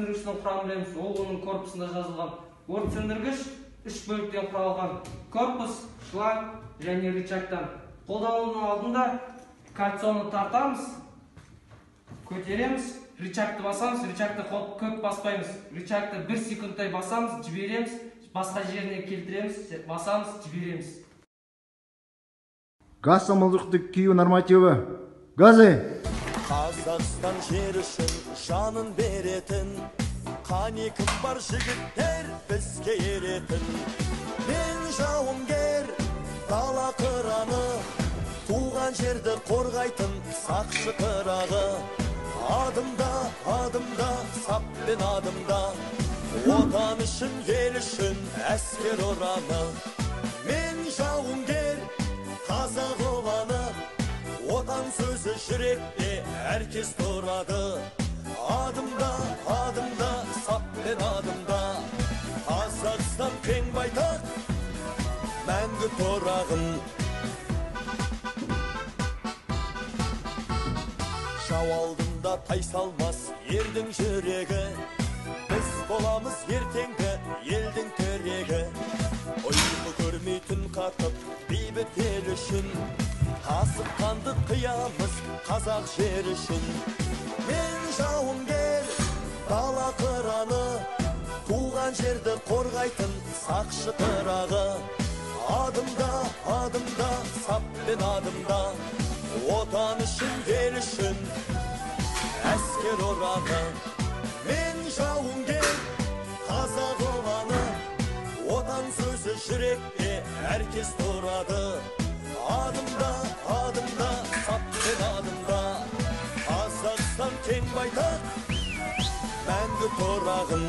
сөндіргіштің құрамын білеміз. Ол оның корпусында жазылған. Өрт сөндіргіш 3 бөліктен құралған: корпус, шланг және рычагтан. Қолданудың алдында кольцоны тартамыз, көтереміз, рычагты басамыз, рычагты көп баспаймыз. Рычагты 1 секундтай басамыз, жібереміз, басқа жеріне келтіреміз, басамыз, жібереміз. Газ самолдықты кию нормативі. Газы! Қазақстан жер үшін жанын беретін, қанекім бар жігіттер бізге еретін. Мен жауынгер, дала қыраны, туған жерді қорғайтын сақшы қырағы. Адымда, адымда, саппен адымда, отан үшін, ел үшін әскер ұраны. Мен жауынгер, қазақ ұланы, отан сөзі жүректе әркез тұрады. Адымда, адымда, саппен адымда, Қазақстан кең байтақ, мәңгі тұрағын. Жау алдында тайсалмас ердің жүрегі, біз боламыз ертеңгі елдің тірегі. Ұйқы көрмей түн қатып бейбіт ел үшін, асып қанды қиямыз қазақ жер үшін. Мен жауынгер, дала қыраны, туған жерді қорғайтын сақшы қырағы. Адымда, адымда, саппен адымда, отан үшін, ел үшін әскер ұраны. Мен жауынгер, қазақ ұланы, отан сөзі жүректе әркез тұрады. Адымда, адымда, саппен адымда, Қазақстан кең байтақ, мәңгі тұрағын.